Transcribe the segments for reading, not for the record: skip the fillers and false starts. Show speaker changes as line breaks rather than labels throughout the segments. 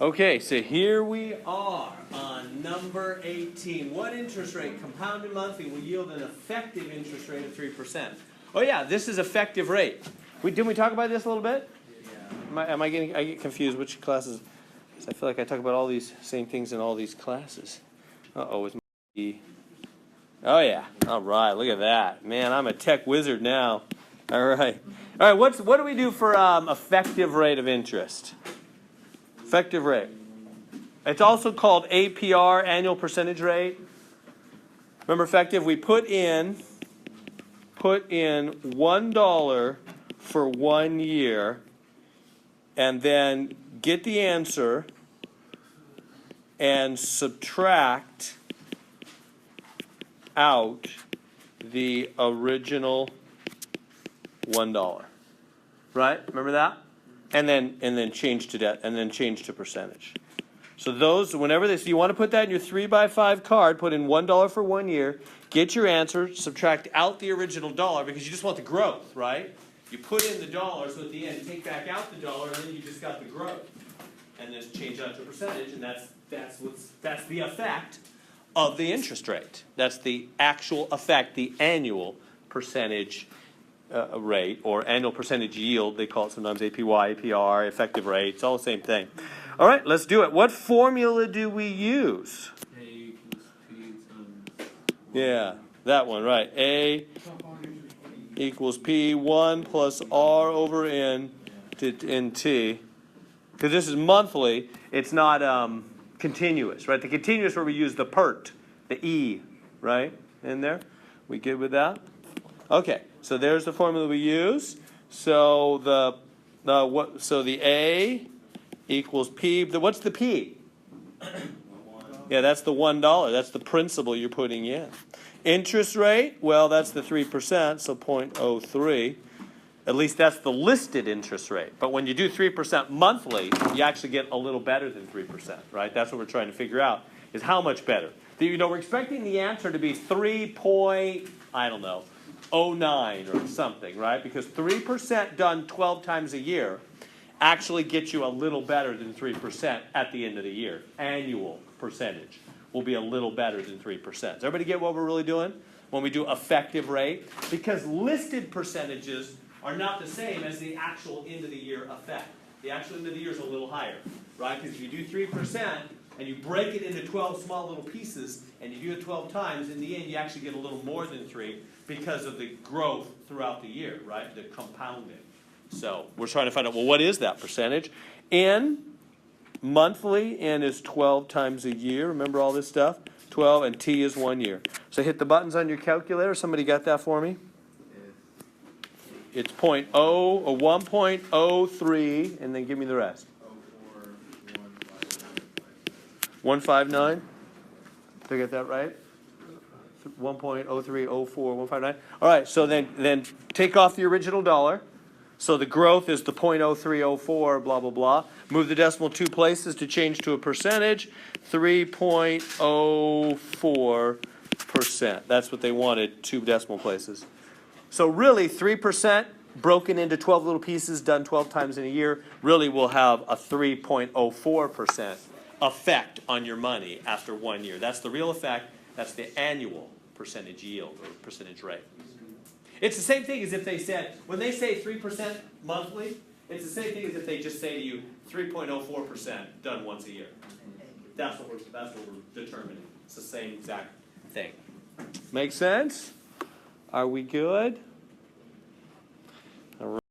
Okay, so here we are on number 18. What interest rate, compounded monthly, will yield an effective interest rate of 3%? Oh yeah, this is effective rate. Didn't we talk about this a little bit? Yeah. I get confused which classes. I feel like I talk about all these same things in all these classes. Uh-oh, it's my... Oh yeah, all right, look at that. Man, I'm a tech wizard now. All right. All right, what do we do for effective rate of interest? Effective rate. It's also called APR, annual percentage rate. Remember, effective, we put in $1 for 1 year and then get the answer and subtract out the original $1. Right? Remember that? And then change to debt, and then change to percentage. So those, whenever you want to put that in your 3x5 card, put in $1 for 1 year, get your answer, subtract out the original $1 because you just want the growth, right? You put in the $, so at the end take back out the $, and then you just got the growth, and then change that to a percentage, and that's the effect of the interest rate. That's the actual effect, the annual percentage rate, or annual percentage yield. They call it sometimes APY, APR, effective rate. It's all the same thing. All right, let's do it. What formula do we use?
A equals P times...
Yeah, that one, right. A equals P, 1 plus R over N in T. Because this is monthly, it's not continuous, right? The continuous where we use the Pert, the E, right, in there. We good with that? Okay, so there's the formula we use. So the A equals P. What's the P? Yeah, that's the $1. That's the principal you're putting in. Interest rate, well, that's the 3%, so 0.03. At least that's the listed interest rate. But when you do 3% monthly, you actually get a little better than 3%, right? That's what we're trying to figure out, is how much better. We're expecting the answer to be 3.09 or something, right? Because 3% done 12 times a year actually gets you a little better than 3% at the end of the year. Annual percentage will be a little better than 3%. Does everybody get what we're really doing when we do effective rate? Because listed percentages are not the same as the actual end of the year effect. The actual end of the year is a little higher, right? Because if you do 3% and you break it into 12 small little pieces and you do it 12 times, in the end you actually get a little more than 3 because of the growth throughout the year, right? The compounding. So we're trying to find out, well, what is that percentage? N, monthly, N is 12 times a year. Remember all this stuff? 12, and T is 1 year. So hit the buttons on your calculator. Somebody got that for me? It's 1.03, and then give me the rest. 159. Did I get that right? 1.0304, 159. All right, so then take off the original $. So the growth is the 0.0304, blah, blah, blah. Move the decimal 2 places to change to a percentage. 3.04%. That's what they wanted, 2 decimal places. So really, 3% broken into 12 little pieces, done 12 times in a year, really will have a 3.04% effect on your money after 1 year. That's the real effect. That's the annual percentage yield or percentage rate. It's the same thing as if they said, when they say 3% monthly, it's the same thing as if they just say to you 3.04% done once a year. That's what we're determining. It's the same exact thing. Make sense? Are we good? All right.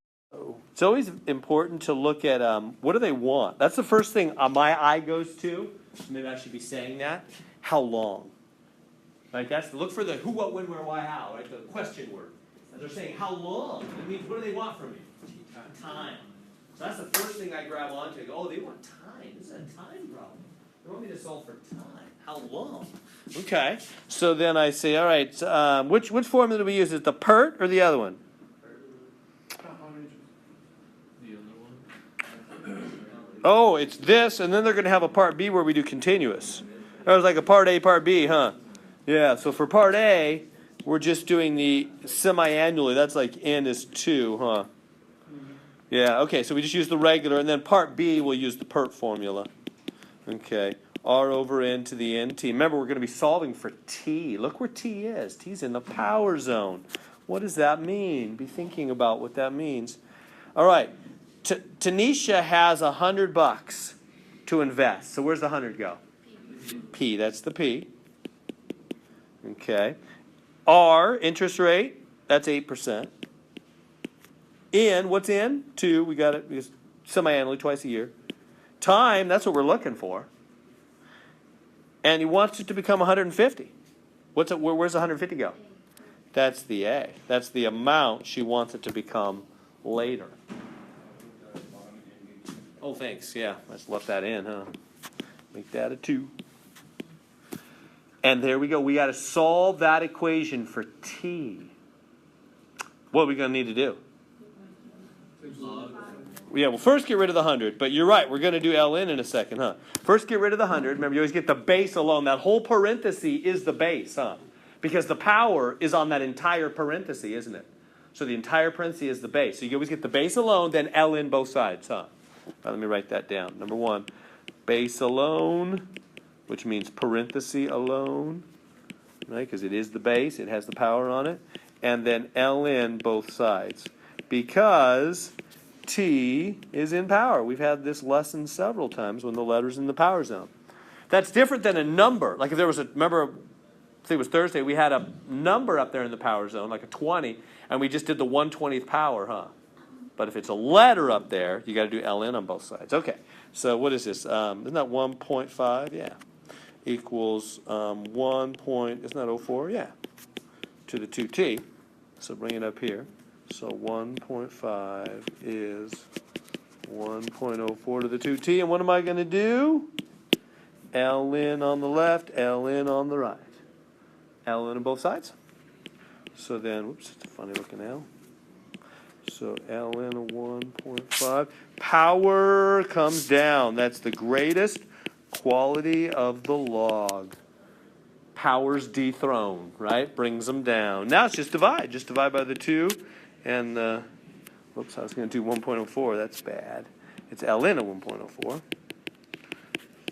It's always important to look at what do they want? That's the first thing my eye goes to. Maybe I should be saying that. How long? Right? That's look for the who, what, when, where, why, how. Right? The question word. And they're saying how long? It means what do they want from you? Time. So that's the first thing I grab onto. I go, oh, they want time. This is a time problem. They want me to solve for time. How long? Okay. So then I say, all right. Which formula do we use? Is it the Pert or the other one? Oh, it's this, and then they're going to have a part B where we do continuous. That was like a part A, part B, huh? Yeah. So for part A, we're just doing the semi-annually. That's like N is 2, huh? Yeah, okay, so we just use the regular, and then part B, we'll use the Pert formula. Okay, r over n to the nt. Remember, we're going to be solving for t. Look where t is. T's in the power zone. What does that mean? Be thinking about what that means. All right, Tanisha has $100 to invest. So where's the 100 go? P, that's the P. Okay. R, interest rate, that's 8%. N, what's in? 2, we got it semi-annually, twice a year. Time, that's what we're looking for. And he wants it to become 150. Where's the 150 go? That's the A. That's the amount she wants it to become later. Oh, thanks. Yeah, I just left that in, huh? Make that a 2. And there we go. We got to solve that equation for t. What are we going to need to do? Yeah, well, first get rid of the 100. But you're right. We're going to do ln in a second, huh? First get rid of the 100. Remember, you always get the base alone. That whole parenthesis is the base, huh? Because the power is on that entire parenthesis, isn't it? So the entire parenthesis is the base. So you always get the base alone, then ln both sides, huh? Right, let me write that down. Number 1, base alone, which means parenthesis alone, right? Because it is the base, it has the power on it. And then ln both sides. Because t is in power. We've had this lesson several times when the letter's in the power zone. That's different than a number. Like if there was remember, I think it was Thursday, we had a number up there in the power zone, like a 20, and we just did the 1/20th power, huh? But if it's a letter up there, you got to do ln on both sides. Okay, so what is this? Isn't that 1.5? Yeah. Equals 1 point, isn't that 04? Yeah. To the 2t. So bring it up here. So 1.5 is 1.04 to the 2t. And what am I going to do? ln on the left, ln on the right. ln on both sides. So then, whoops, it's a funny looking L. So ln of 1.5. Power comes down. That's the greatest quality of the log. Power's dethroned, right? Brings them down. Now it's just divide. Just divide by the 2. And, whoops, I was going to do 1.04. That's bad. It's ln of 1.04.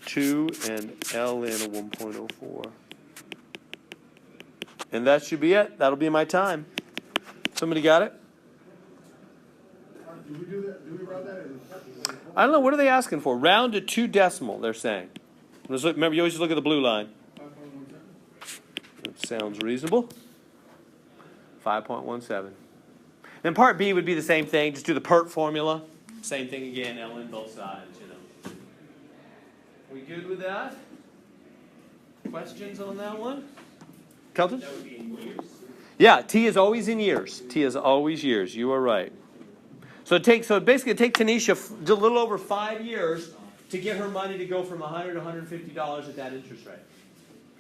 2 and ln of 1.04. And that should be it. That'll be my time. Somebody got it?
Do we do that? Do we round that?
I don't know. What are they asking for? Round to 2 decimal, they're saying. Remember, you always just look at the blue line. That sounds reasonable. 5.17. Then part B would be the same thing. Just do the Pert formula. Same thing again, ln both sides, you know. We good with that? Questions on that one? Kelton?
That would be in years.
Yeah, T is always in years. T is always years. You are right. So basically it takes Tanisha a little over 5 years to get her money to go from $100 to $150 at that interest rate.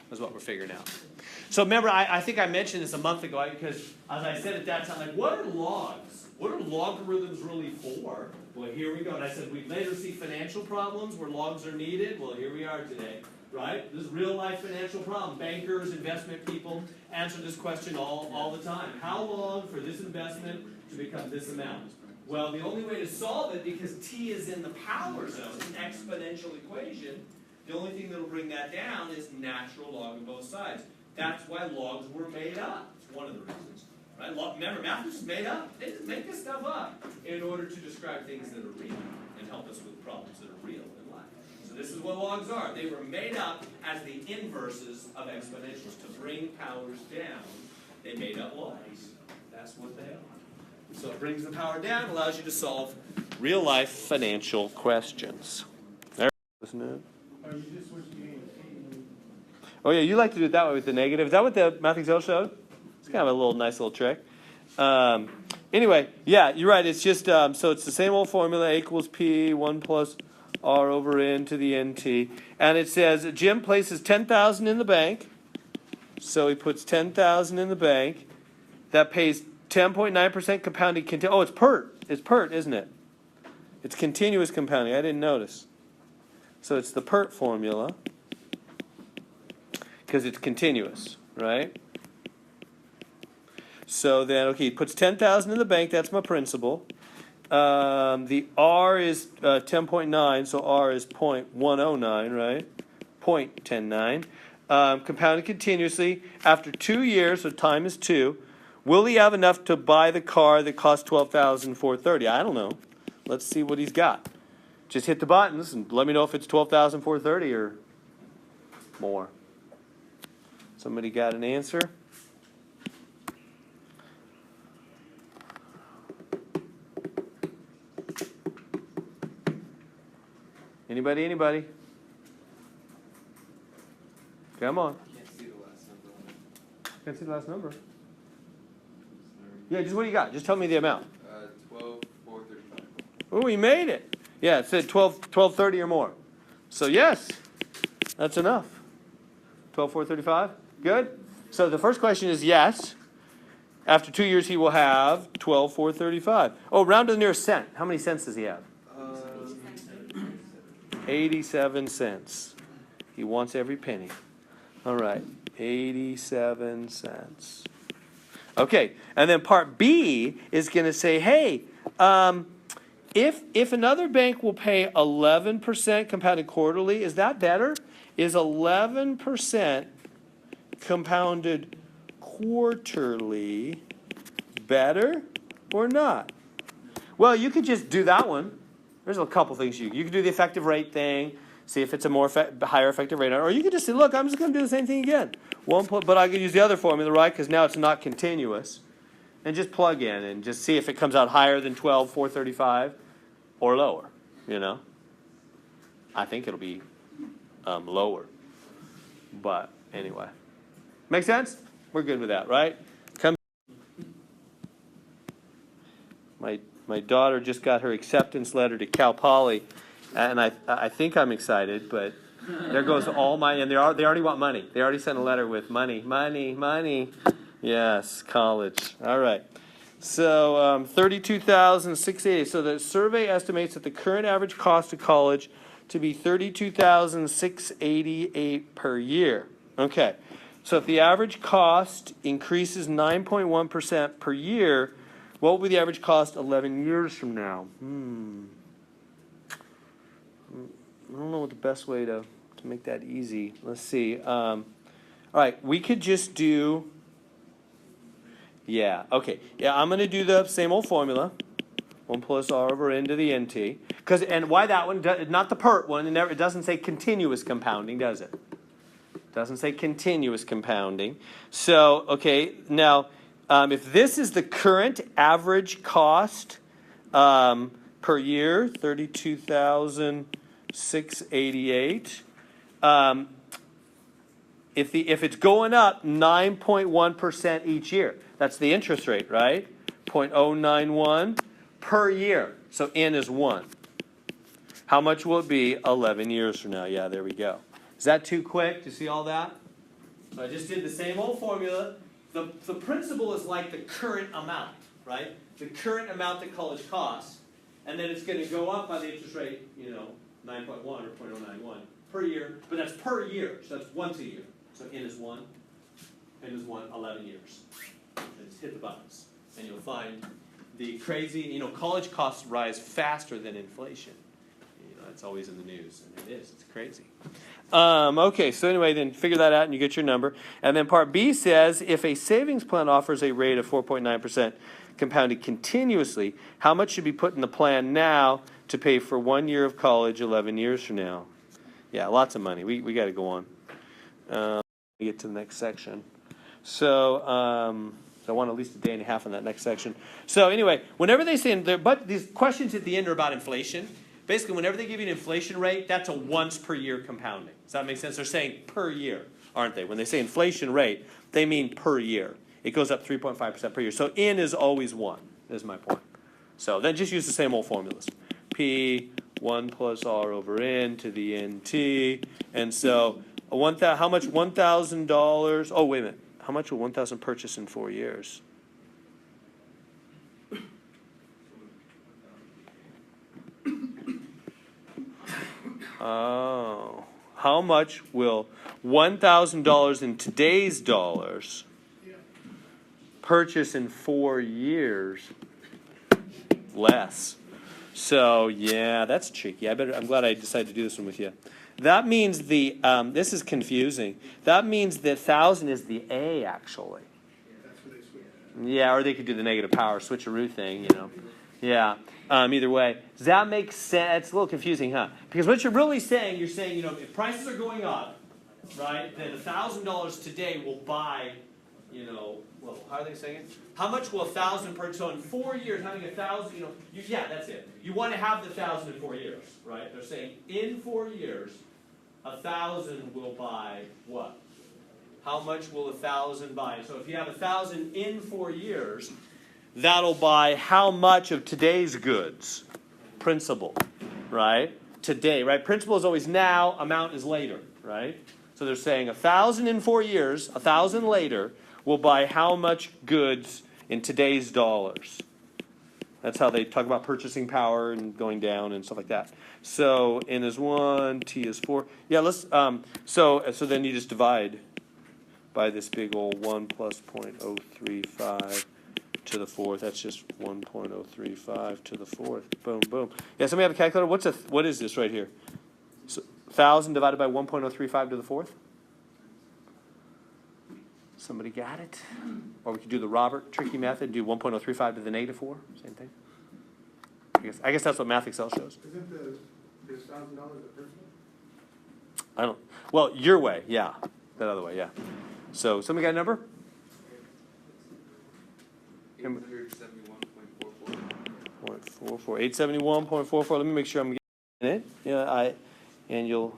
That's what we're figuring out. So remember, I think I mentioned this a month ago because as I said at that time, like, what are logs? What are logarithms really for? Well, here we go. And I said, we later see financial problems where logs are needed. Well, here we are today, right? This is real life financial problem. Bankers, investment people answer this question all the time. How long for this investment to become this amount? Well, the only way to solve it, because t is in the power zone, it's an exponential equation, the only thing that will bring that down is natural log on both sides. That's why logs were made up. It's one of the reasons. Right? Remember, math was just made up. They just make this stuff up in order to describe things that are real and help us with problems that are real in life. So this is what logs are. They were made up as the inverses of exponentials. To bring powers down, they made up logs. That's what they are. So it brings the power down, allows you to solve real-life financial questions. There, isn't it?
Oh, you just switched the games.
Oh yeah, you like to do it that way with the negative. Is that what the Math Excel showed? It's kind of a nice little trick. Anyway, yeah, you're right. It's just, so it's the same old formula, A equals P, 1 plus R over N to the NT. And it says Jim places $10,000 in the bank. So he puts $10,000 in the bank. That pays 10.9% compounding. Oh, it's PERT. It's PERT, isn't it? It's continuous compounding. I didn't notice. So it's the PERT formula. Because it's continuous, right? So then, okay, he puts $10,000 in the bank. That's my principal. The R is 10.9, so R is 0.109, right? 0.109. Compounded continuously. After 2 years, so time is 2, will he have enough to buy the car that costs $12,430? I don't know. Let's see what he's got. Just hit the buttons and let me know if it's $12,430 or more. Somebody got an answer? Anybody? Anybody? Come on.
Can't see the last number on it.
Can't see the last number.
Sorry.
Yeah, just what do you got? Just tell me the amount.
12,435.
Oh, we made it. Yeah, it said 1230 or more. So yes, that's enough. 12,435. Good. So the first question is yes. After 2 years, he will have 12,435. Oh, round to the nearest cent. How many cents does he have? 87 cents. He wants every penny. All right, 87 cents. Okay, and then part B is going to say, hey, if another bank will pay 11% compounded quarterly, is that better? Is 11% compounded quarterly better or not? Well, you could just do that one. There's a couple things you could do the effective rate thing, see if it's a more higher effective rate, or you could just say, look, I'm just going to do the same thing again. But I could use the other formula, right? Because now it's not continuous, and just plug in and just see if it comes out higher than 12,435 or lower. You know, I think it'll be lower. But anyway, make sense? We're good with that, right? My daughter just got her acceptance letter to Cal Poly, and I think I'm excited, but there goes all my, and they already want money. They already sent a letter with money. Yes, college. All right. So 32,680. So the survey estimates that the current average cost of college to be 32,688 per year. Okay. So if the average cost increases 9.1% per year, what will be the average cost 11 years from now? I don't know what the best way to make that easy. Let's see. All right, we could just do, yeah, okay. Yeah, I'm going to do the same old formula. 1 plus R over N to the NT. And why that one? Not the PERT one. It doesn't say continuous compounding, does it? It doesn't say continuous compounding. So, okay, now, if this is the current average cost per year, 32,688. If it's going up 9.1% each year, that's the interest rate, right? 0.091 per year. So N is 1. How much will it be 11 years from now? Yeah, there we go. Is that too quick to see all that? So I just did the same old formula. The principle is like the current amount, right? The current amount that college costs, and then it's going to go up by the interest rate, 9.1 or 0.091 per year, but that's per year, so that's once a year. So N is 1, 11 years. And just hit the buttons, and you'll find the crazy, college costs rise faster than inflation. It's always in the news, and it is. It's crazy. Okay, so anyway, then figure that out and you get your number. And then part B says, if a savings plan offers a rate of 4.9% compounded continuously, how much should be put in the plan now to pay for 1 year of college 11 years from now? Yeah, lots of money. We got to go on. Get to the next section. So I want at least a day and a half on that next section. So anyway, whenever they say, but these questions at the end are about inflation. Basically, whenever they give you an inflation rate, that's a once per year compounding. Does that make sense? They're saying per year, aren't they? When they say inflation rate, they mean per year. It goes up 3.5% per year. So N is always 1, is my point. So then just use the same old formulas. P, 1 plus R over N to the NT. And so how much? $1,000. Oh, wait a minute. How much will 1,000 purchase in 4 years? Oh, how much will $1,000 in today's dollars purchase in 4 years? less. So yeah, that's tricky. I'm glad I decided to do this one with you. That means this is confusing. That means that 1,000 is the A actually.
That's where they switch.
Yeah, or they could do the negative power switcheroo thing, you know. Yeah. Either way, does that make sense? It's a little confusing, huh? Because what you're really saying, you're saying, you know, if prices are going up, right, then $1,000 today will buy, you know, well, how are they saying it? How much will 1,000 per? So in 4 years, having 1,000, you know, yeah, that's it. You want to have the 1,000 in 4 years, right? They're saying in 4 years, 1,000 will buy what? How much will 1,000 buy? So if you have 1,000 in 4 years, that'll buy how much of today's goods? Principal, right? Today, right? Principal is always now, amount is later, right? So they're saying 1,000 in 4 years, 1,000 later, will buy how much goods in today's dollars. That's how they talk about purchasing power and going down and stuff like that. So N is 1, T is 4. Yeah, let's, so then you just divide by this big old 1 plus 0.035 to the fourth. That's just 1.035 to the fourth. Boom, boom. Yeah, somebody have a calculator? What is this right here? So 1,000 divided by 1.035 to the fourth? Somebody got it? Or we could do the Robert tricky method, do 1.035 to the negative 4. Same thing. I guess that's what Math Excel shows.
Isn't the $1,000 the principal?
I don't. Well, your way, yeah. That other way, yeah. So somebody got a number?
871.44.
871.44. Let me make sure I'm getting it. Yeah, and you'll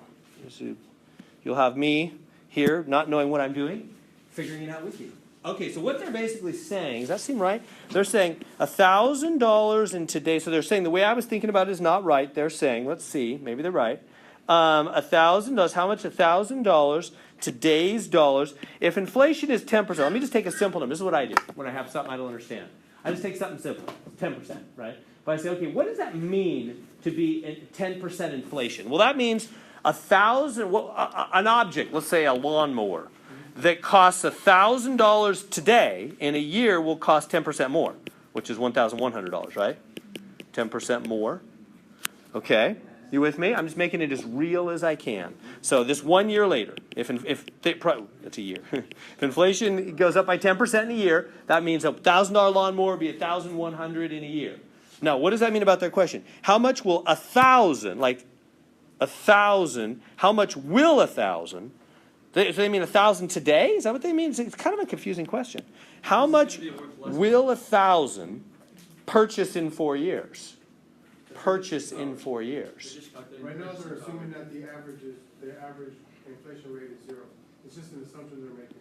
have me here, not knowing what I'm doing, figuring it out with you. Okay, so what they're basically saying, does that seem right? They're saying $1,000 in today. So they're saying the way I was thinking about it is not right. They're saying, let's see, maybe they're right. $1,000. How much? $1,000. Today's dollars. If inflation is 10%, let me just take a simple number. This is what I do when I have something I don't understand. I just take something simple, 10%, right? But I say, okay, what does that mean to be 10% inflation? Well, that means 1,000. Well, an object, let's say a lawnmower, that costs $1,000 today in a year will cost 10% more, which is $1,100, right? 10% more. Okay, you with me? I'm just making it as real as I can. So this 1 year later, that's a year. If inflation goes up by 10% in a year, that means a $1,000 lawnmower would be $1,100 in a year. Now, what does that mean about their question? How much will 1,000, like 1,000, how much will 1,000? So they mean 1,000 today? Is that what they mean? It's kind of a confusing question. How much will 1,000 purchase in 4 years? Purchase in 4 years.
Right now, they're assuming that the average inflation rate is 0. It's just an assumption they're making.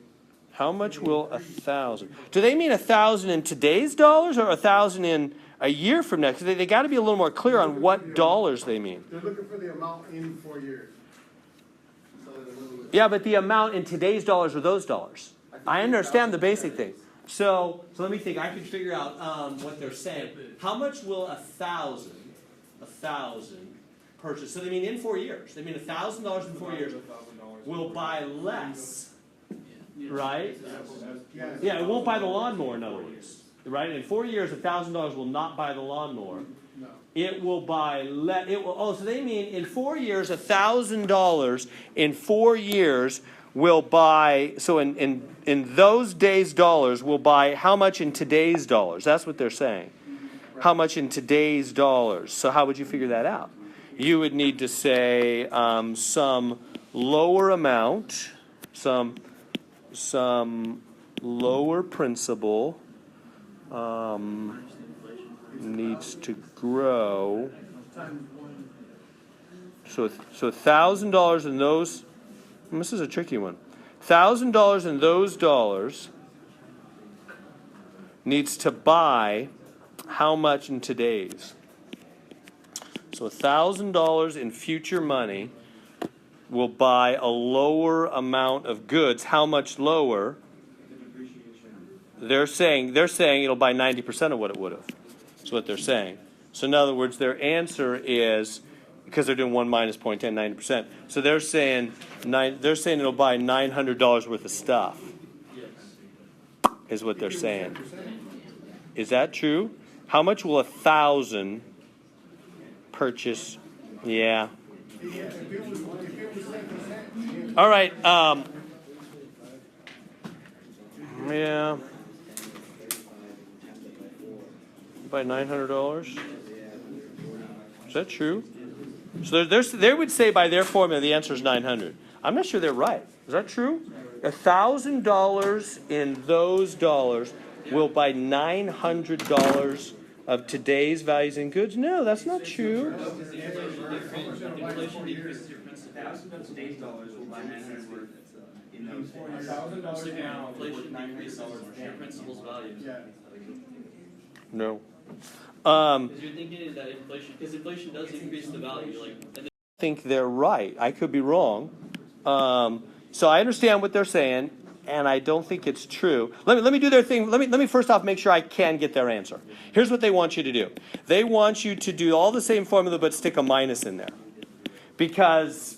How much will 1,000? Do they mean 1,000 in today's dollars or 1,000 in a year from now? Because they got to be a little more clear on what dollars they mean.
They're looking for the amount in 4 years.
Yeah, but the amount in today's dollars or those dollars. I understand the basic thing. So let me think. I can figure out what they're saying. How much will 1,000 purchase? So they mean in 4 years. They mean $1,000 in 4 years will buy less, right? Yeah, it won't buy the lawnmower, in other words. Right? In 4 years, $1,000 will not buy the lawnmower.
No.
It will buy less. So they mean in 4 years, $1,000 in 4 years will buy. So in those days' dollars will buy how much in today's dollars? That's what they're saying. How much in today's dollars? So how would you figure that out? You would need to say some lower amount, some lower principal needs to grow. So $1,000 in those. This is a tricky one. $1,000 in those dollars needs to buy how much in today's? So $1,000 in future money will buy a lower amount of goods. How much lower? They're saying it'll buy 90% of what it would have. That's what they're saying. So in other words, their answer is, because they're doing 1 minus 0.10, 90%. So they're saying it'll buy $900 worth of stuff. Is what they're saying. Is that true? How much will 1,000 purchase? Yeah.
Yeah, if it was 10%,
All right. Yeah. By $900. Is that true? So they would say by their formula the answer is 900. I'm not sure they're right. Is that true? $1,000 in those dollars will buy $900 of today's values and goods. No, that's not true.
Inflation decreases your principal. Today's dollars will buy 900 worth in those days.
$1,000 now.
Inflation decreases your principal's value.
Yeah.
No.
Because you're thinking that inflation, because inflation does increase the value. Like, and
Think they're right. I could be wrong. So I understand what they're saying, and I don't think it's true. Let me do their thing. Let me first off make sure I can get their answer. Here's what they want you to do. They want you to do all the same formula but stick a minus in there, because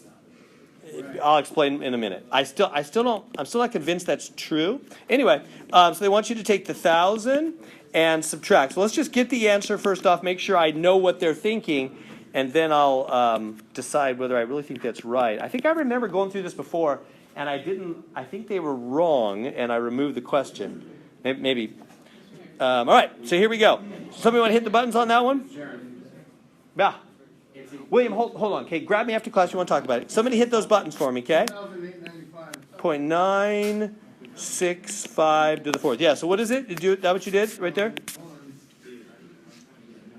I'll explain in a minute. I'm still not convinced that's true. Anyway, so they want you to take the 1,000 and subtract. So let's just get the answer first off. Make sure I know what they're thinking. And then I'll decide whether I really think that's right. I think I remember going through this before, and I think they were wrong, and I removed the question. Maybe. All right, so here we go. Somebody want to hit the buttons on that one? Yeah. William, hold on. Okay, grab me after class. You want to talk about it. Somebody hit those buttons for me, okay? 0.965 to the fourth. Yeah, so what is it? Did you, that what you did right there?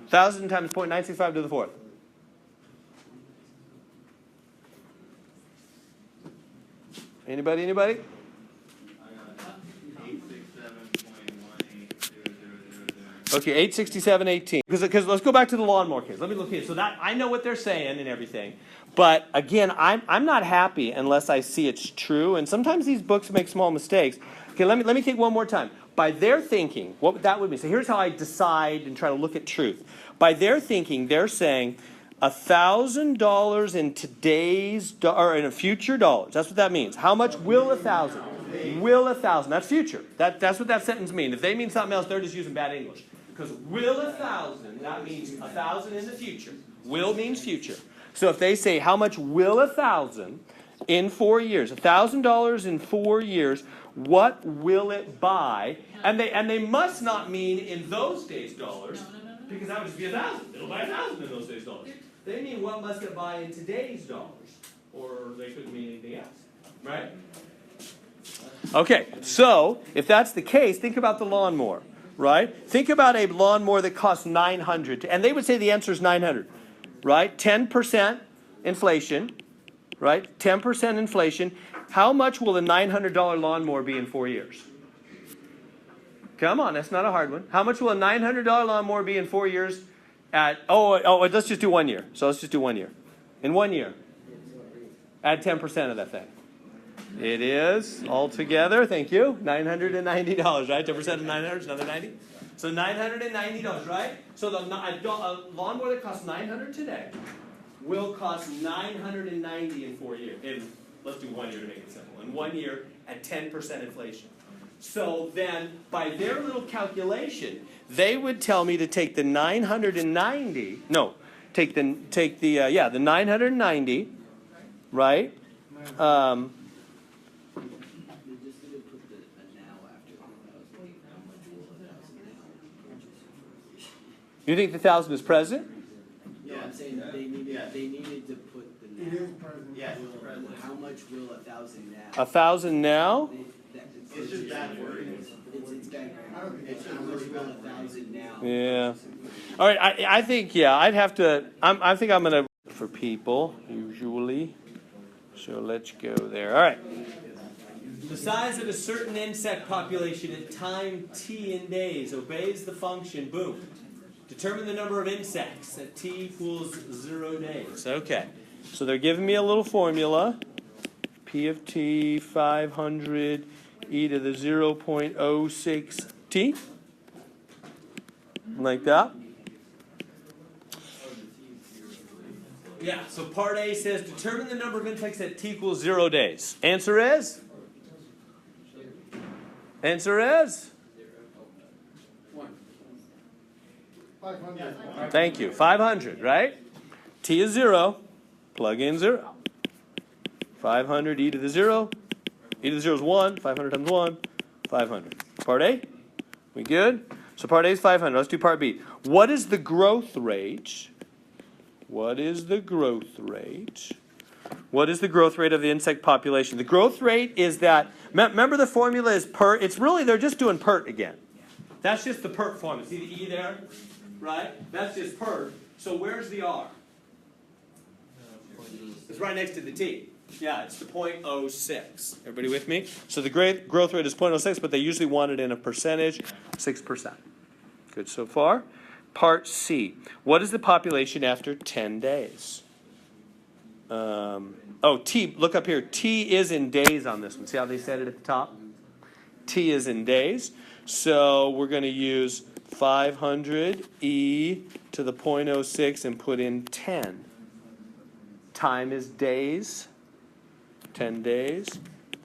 1,000 times 0.965 to the fourth. Anybody? 867.18. Okay, 867.18. Because let's go back to the lawnmower case. Let me look here. So that I know what they're saying and everything, but again, I'm not happy unless I see it's true. And sometimes these books make small mistakes. Okay, let me think one more time. By their thinking, what that would mean. So here's how I decide and try to look at truth. By their thinking, they're saying $1,000 in today's or in a future dollars. That's what that means. How much will 1,000? Will 1,000? That's future. That's what that sentence means. If they mean something else, they're just using bad English. Because will 1,000, that means 1,000 in the future. Will means future. So if they say how much will 1,000 in 4 years, $1,000 in 4 years, what will it buy? And they must not mean in those days dollars, because that would just be 1,000. It'll buy 1,000 in those days dollars. They mean what must it buy in today's dollars, or they couldn't mean anything else, right? Okay, so if that's the case, think about the lawnmower, right? Think about a lawnmower that costs $900, and they would say the answer is $900, right? 10% inflation, right? 10% inflation. How much will a $900 lawnmower be in 4 years? Come on, that's not a hard one. How much will a $900 lawnmower be in 4 years? Let's just do 1 year. So let's just do 1 year. In 1 year, add 10% of that thing. It is altogether, thank you, $990, right? 10% of 900 is another 90. So $990, right? So a lawnmower that costs $900 today will cost $990 in 4 years. Let's do 1 year to make it simple. In 1 year at 10% inflation. So then, by their little calculation, they would tell me to take the 990. No, take the 990, right? You think the 1,000 is present?
No, I'm saying they needed to put the now.
It is present.
Yes, present. How much will 1,000 now?
1,000 now?
It's just bad wording. It's bad grammar. It's how much will 1,000 now?
Yeah. All right. I think I'd have to. I think I'm gonna for people usually. So let's go there. All right. The size of a certain insect population at time t in days obeys the function. Boom. Determine the number of insects at t equals 0 days. Okay. So they're giving me a little formula. P of t 500 e to the 0.06 t. Like that. Yeah, so part A says determine the number of insects at t equals 0 days. Answer is?
500.
Thank you. 500, right? T is 0. Plug in 0. 500 e to the 0. E to the 0 is 1. 500 times 1. 500. Part A? We good? So part A is 500. Let's do part B. What is the growth rate? What is the growth rate? What is the growth rate of the insect population? The growth rate is that, remember the formula is Pert. It's really, they're just doing Pert again. That's just the Pert formula. See the E there? Right? That's just Pert. So where's the R? It's right next to the T. Yeah, it's the 0.06. Everybody with me? So the growth rate is 0.06, but they usually want it in a percentage, 6%. Good so far. Part C. What is the population after 10 days? T, look up here. T is in days on this one. See how they said it at the top? T is in days. So we're going to use 500 e to the 0.06 and put in 10. Time is days. 10 days.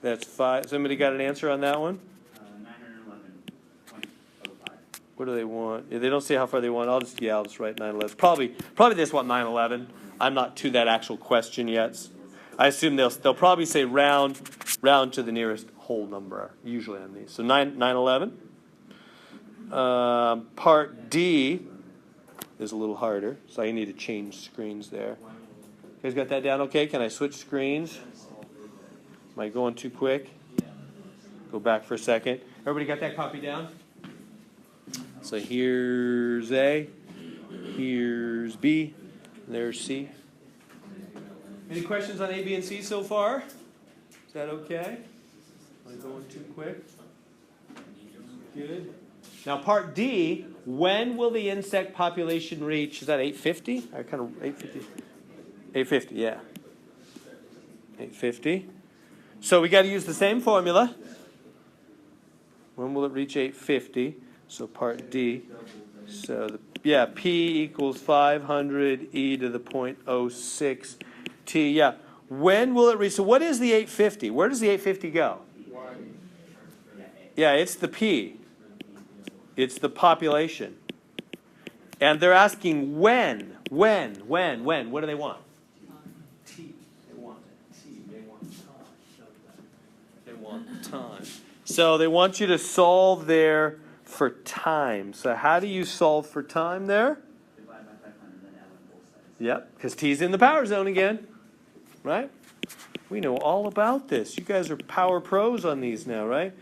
That's 5. Somebody got an answer on that one?
911.05.
What do they want? They don't say how far they want. I'll just write 911. Probably they just want 911. I'm not to that actual question yet. I assume they'll probably say round to the nearest whole number, usually on these. So 911. Part D is a little harder, so I need to change screens there. You guys got that down okay? Can I switch screens? Am I going too quick? Go back for a second. Everybody got that copy down? So here's A, here's B, there's C. Any questions on A, B, and C so far? Is that okay? Am I going too quick? Good. Now part D, when will the insect population reach, is that 850? 850. 850, yeah. 850. So we got to use the same formula. When will it reach 850? So part D. So P equals 500 e to the 0.06 t. Yeah. When will it reach? So what is the 850? Where does the 850 go? Yeah, it's the P. It's the population. And they're asking when. When? What do they want? T. They want T. They want time. They want time. So they want you to solve there for time. So how do you solve for time there?
Divide by 500, then add on both sides.
Yep, because T's in the power zone again. Right? We know all about this. You guys are power pros on these now, right?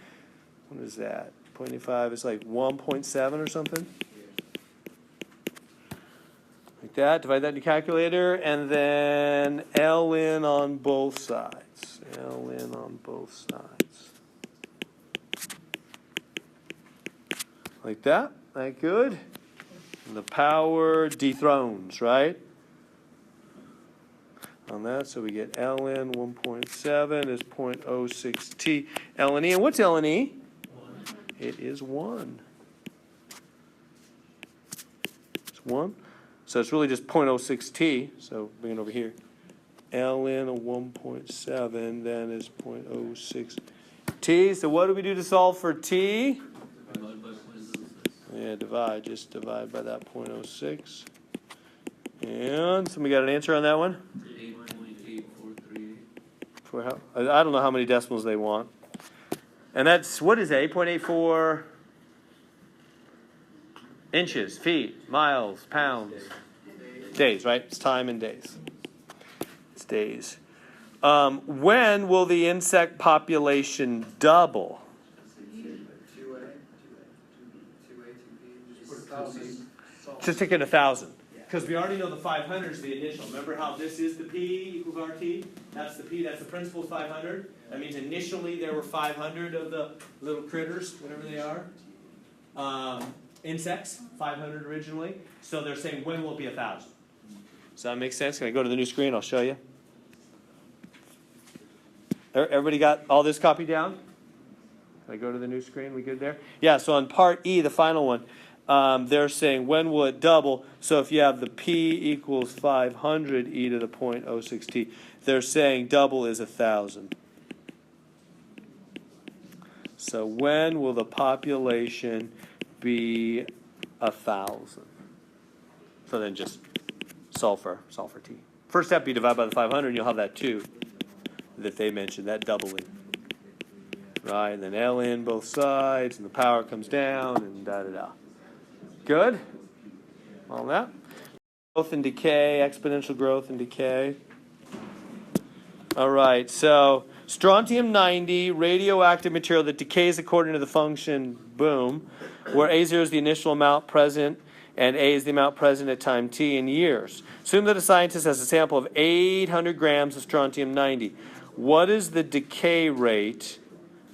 What is that? 0.85 is like 1.7 or something? Like that. Divide that in your calculator. And then Ln on both sides. Ln on both sides. Like that. That good? And the power dethrones, right? On that, so we get Ln 1.7 is 0.06 t. Ln E, and what's Ln E? It is 1. It's 1. So it's really just 0.06 t. So bring it over here. Ln of 1.7 then is 0.06 t. So what do we do to solve for t? Yeah, divide. Just divide by that 0.06. And somebody got an answer on that one?
8.8438.
For how? I don't know how many decimals they want. And that's, what is that? 8.84 inches, feet, miles, pounds. Days, right? It's time in days. It's days. When will the insect population double?
1,000.
Just take it 1,000. Because we already know the 500 is the initial. Remember how this is the P equals RT? That's the P, that's the principal 500. That means initially there were 500 of the little critters, whatever they are. Insects, 500 originally. So they're saying when will it be 1,000? Does that make sense? Can I go to the new screen? I'll show you. Everybody got all this copied down? Can I go to the new screen? We good there? Yeah, so on part E, the final one, they're saying when will it double? So if you have the P equals 500 e to the 0.06 t, they're saying double is 1,000. So when will the population be 1,000? So then just solve for T. First step, you divide by the 500, and you'll have that 2 that they mentioned, that doubling. Right, and then ln both sides, and the power comes down, and da-da-da. Good? All that? Growth and decay, exponential growth and decay. All right, so strontium-90, radioactive material that decays according to the function, boom, where A0 is the initial amount present, and A is the amount present at time t in years. Assume that a scientist has a sample of 800 grams of strontium-90. What is the decay rate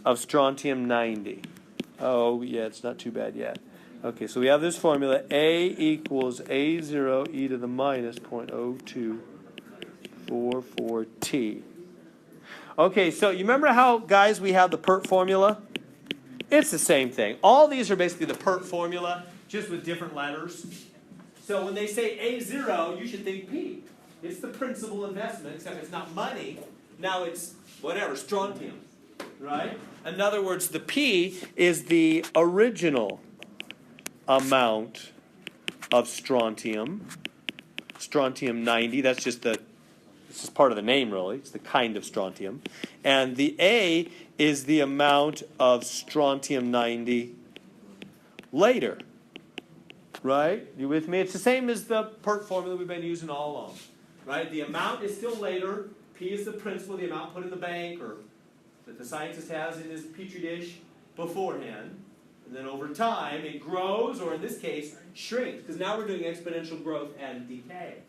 of strontium-90? Oh, yeah, it's not too bad yet. Okay, so we have this formula, A equals A0 e to the minus 0.0244 T. Okay, so you remember how, guys, we have the Pert formula? It's the same thing. All these are basically the Pert formula, just with different letters. So when they say A0, you should think P. It's the principal investment, except it's not money. Now it's whatever, strontium, right? In other words, the P is the original amount of strontium, strontium-90. That's just this is part of the name, really. It's the kind of strontium. And the A is the amount of strontium-90 later. Right? You with me? It's the same as the Pert formula we've been using all along. Right? The amount is still later. P is the principal, the amount put in the bank or that the scientist has in his petri dish beforehand. And then over time, it grows, or in this case, shrinks. Because now we're doing exponential growth and decay.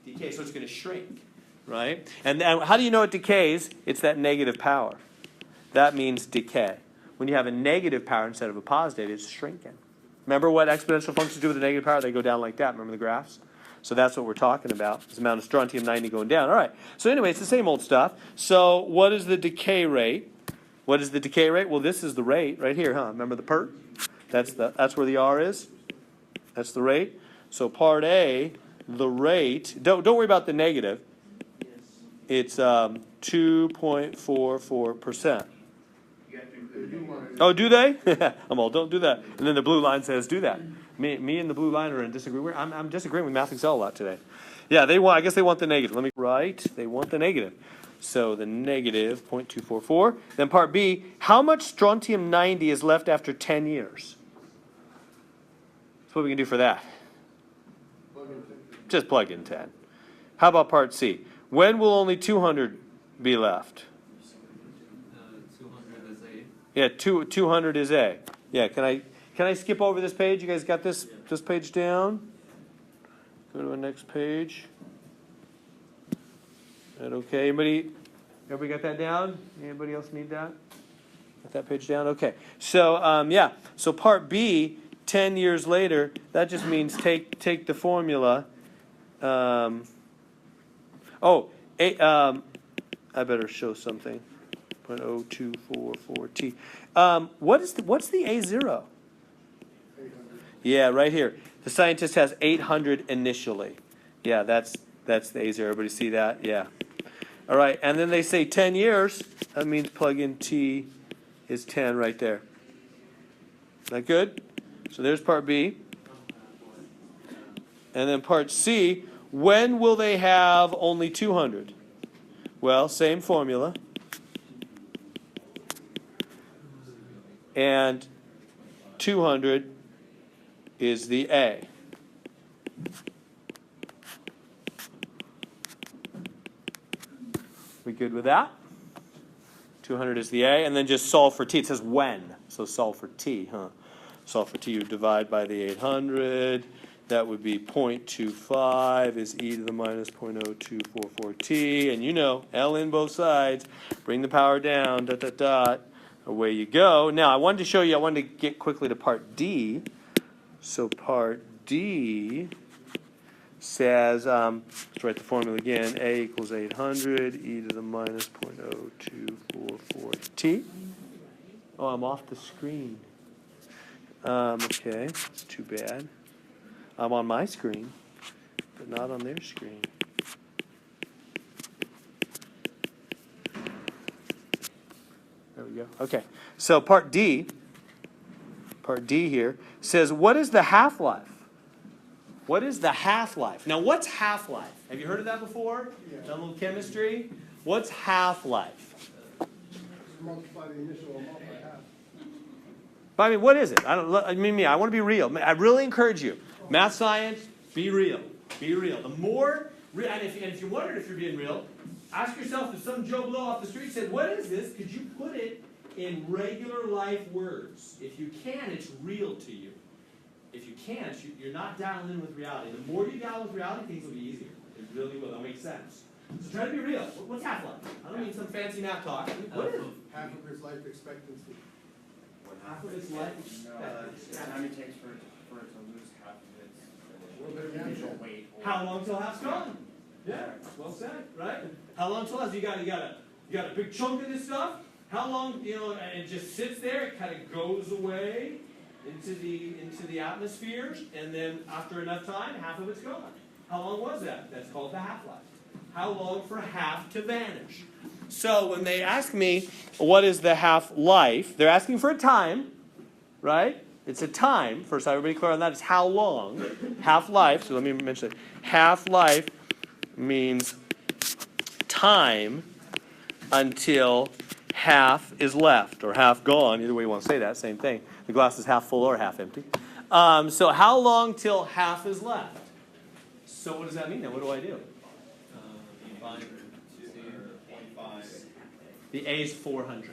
Decay, so it's going to shrink. Right? And how do you know it decays? It's that negative power. That means decay. When you have a negative power instead of a positive, it's shrinking. Remember what exponential functions do with a negative power? They go down like that. Remember the graphs? So that's what we're talking about. This amount of strontium-90 going down. All right. So anyway, it's the same old stuff. So what is the decay rate? What is the decay rate? Well, this is the rate right here, huh? Remember the PERT? That's where the R is. That's the rate. So part A, the rate. Don't worry about the negative. It's 2.44%. Oh, do they? I'm all, don't do that. And then the blue line says, do that. Me and the blue line are in disagreement. I'm disagreeing with Math Excel a lot today. Yeah, I guess they want the negative. Let me write. They want the negative. So the negative 0.244. Then part B, how much strontium-90 is left after 10 years? That's what we can do for that. Just plug in 10. How about part C? When will only 200 be left?
200 is A.
Yeah, 200 is A. Yeah, can I skip over this page? You guys got this page down? Go to the next page. That okay? Everybody got that down? Anybody else need that? Got that page down? Okay. So yeah. So part B, 10 years later, that just means take the formula. I better show something. 0.0244 T. What's the A0? Yeah, right here. The scientist has 800 initially. Yeah, that's the A0. Everybody see that? Yeah. All right, and then they say 10 years. That means plug in T is 10 right there. Is that good? So there's part B. And then part C, when will they have only 200? Well, same formula. And 200 is the A. We good with that? 200 is the A, and then just solve for T. It says when, so solve for T, huh? Solve for T, you divide by the 800. That would be 0.25 is e to the minus 0.0244 T. And you know, L in both sides. Bring the power down, dot, dot, dot. Away you go. Now, I wanted to get quickly to part D. So part D says, let's write the formula again. A equals 800, e to the minus 0.0244 T. Oh, I'm off the screen. Okay, that's too bad. I'm on my screen, but not on their screen. There we go. Okay, so part D here says, what is the half-life What is the half-life? Now, what's half-life? Have you heard of that before?
Yeah.
Done a little chemistry? What's half-life?
Just multiply the initial amount by half.
But I mean, what is it? I want to be real. I really encourage you. Math, science, be real. Be real. The more, and if you're wondering if you're being real, ask yourself if some Joe Blow off the street said, what is this? Could you put it in regular life words? If you can, it's real to you. If you can't, you're not dialing in with reality. The more you dial with reality, things will be easier. It really will. That'll make sense. So try to be real. What's half-life? I don't mean some fancy math talk. What is it?
Half of its life expectancy.
Half of its life expectancy.
The time it takes for it to lose half of its initial weight.
How long till half's gone? Yeah, well said, right? How long till half? You got a big chunk of this stuff. How long? And it just sits there. It kind of goes away into the atmosphere, and then after enough time, half of it's gone. How long was that? That's called the half-life. How long for half to vanish? So when they ask me, what is the half-life, they're asking for a time, right? It's a time. First, everybody clear on that? It's how long. Half-life, so let me mention it. Half-life means time until half is left, or half gone. Either way you want to say that, same thing. The glass is half full or half empty. So how long till half is left? So what does that mean then? What do I do? The A is 400.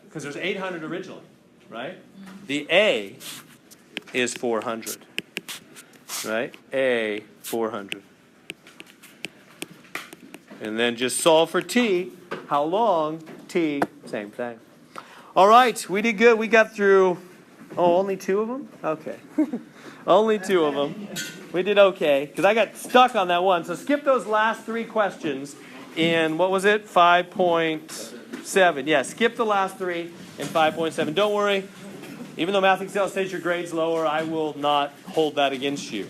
Because there's 800 originally, right? The A is 400. Right? A, 400. And then just solve for T. How long? T, same thing. All right, we did good. We got through, only 2 of them? Okay. Only 2 of them. We did okay, because I got stuck on that one. So skip those last 3 questions in, what was it? 5.7. Yeah, skip the last 3 in 5.7. Don't worry. Even though Math Excel says your grade's lower, I will not hold that against you.